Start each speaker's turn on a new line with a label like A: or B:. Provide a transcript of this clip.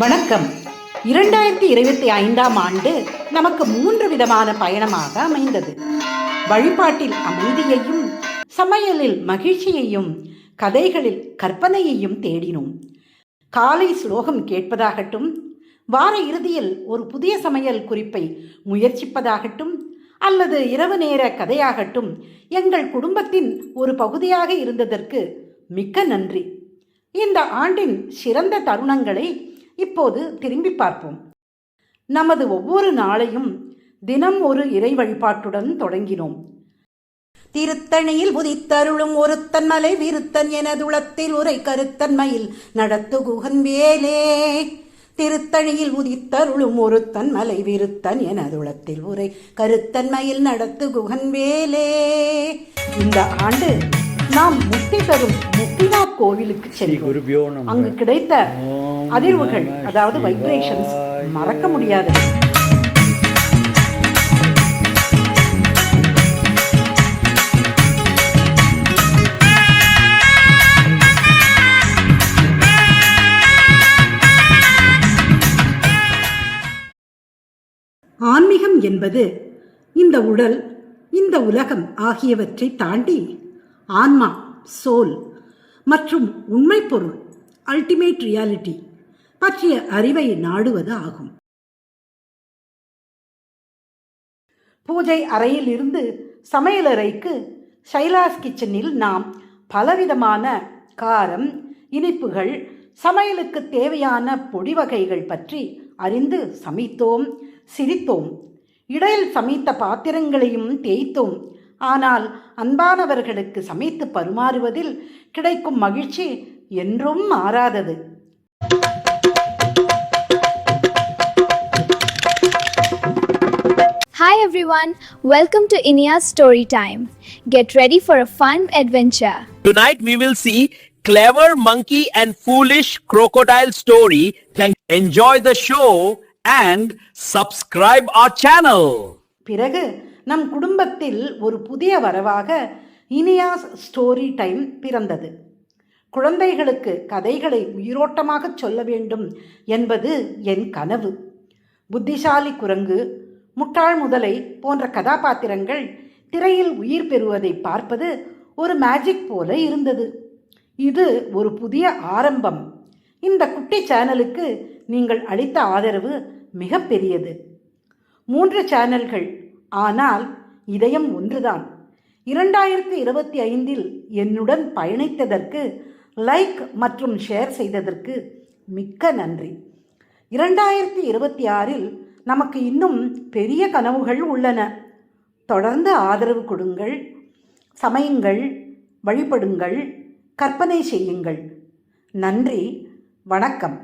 A: வணக்கம். 2025ஆம் ஆண்டு நமக்கு 3 விதமான பயணமாக அமைந்தது. வழிபாட்டில் அமைதியையும், சமையலில் மகிழ்ச்சியையும், கதைகளில் கற்பனையையும் தேடினோம். காலை ஸ்லோகம் கேட்பதாகட்டும், வார இறுதியில் ஒரு புதிய சமையல் குறிப்பை முயற்சிப்பதாகட்டும், அல்லது இரவு நேர கதையாகட்டும், எங்கள் குடும்பத்தின் ஒரு பகுதியாக இருந்ததற்கு மிக்க நன்றி. இந்த ஆண்டின் சிறந்த தருணங்களை இப்போது திரும்பி பார்ப்போம். நமது ஒவ்வொரு நாளையும் தினம் ஒரு இறை வழிபாட்டுடன் தொடங்கினோம். திருத்தணியில் உதித்தருளும் ஒருத்தன் மலை விருத்தன் எனதுளத்தில் உரை கருத்தன்மையில் நடத்து குகன் வேலே. திருத்தணியில் உதித்தருளும் ஒருத்தன் மலை விருத்தன் எனதுளத்தில் உரை கருத்தன்மையில் நடத்து குகன் வேலே. இந்த ஆண்டு நாம் முக்தி தரும் முக்திநாத் கோவிலுக்கு சென்றோம். அங்கு கிடைத்த அதிர்வுகள், அதாவது வைப்ரேஷன்ஸ், மறக்க முடியாதது. ஆன்மீகம் என்பது இந்த உடல், இந்த உலகம் ஆகியவற்றை தாண்டி ஆன்மா, சோல் மற்றும் உண்மை பொருள், அல்டிமேட் ரியாலிட்டி பற்றிய அறிவை நாடுவது ஆகும். பூஜை அறையில் இருந்து சமையலறைக்கு ஷைலாஸ் கிச்சனில் நாம் பலவிதமான காரம், இனிப்புகள், சமையலுக்கு தேவையான பொடி வகைகள் பற்றி அறிந்து சமைத்தோம், சிரித்தோம். இடையில் சமைத்த பாத்திரங்களையும் தேய்த்தோம். ஆனால் அன்பானவர்களுக்கு சமைத்து பரிமாறுவதில் கிடைக்கும் மகிழ்ச்சி என்றும் மாறாதது.
B: Hi everyone, welcome to Inia's story time. Get ready for a fun adventure.
C: Tonight we will see clever monkey and foolish crocodile story. Enjoy the show and subscribe our channel.
A: பிறகு நம் குடும்பத்தில் ஒரு புதிய வரவாக இனியாஸ் ஸ்டோரி டைம் பிறந்தது. குழந்தைகளுக்கு கதைகளை உயிரோட்டமாக சொல்ல வேண்டும் என்பது என் கனவு. புத்திசாலி குரங்கு, முட்டாள் முதலை போன்ற கதாபாத்திரங்கள் திரையில் உயிர் பெறுவதை பார்ப்பது ஒரு மேஜிக் போல இருந்தது. இது ஒரு புதிய ஆரம்பம். இந்த குட்டி சேனலுக்கு நீங்கள் அளித்த ஆதரவு மிக பெரியது. 3 சேனல்கள், ஆனால் இதயம் ஒன்றுதான். 2025இல் என்னுடன் பயணித்ததற்கு, லைக் மற்றும் ஷேர் செய்ததற்கு மிக்க நன்றி. 2026இல் நமக்கு இன்னும் பெரிய கனவுகள் உள்ளன. தொடர்ந்து ஆதரவு கொடுங்கள், சமையுங்கள், வழிபடுங்கள், கற்பனை செய்யுங்கள். நன்றி, வணக்கம்.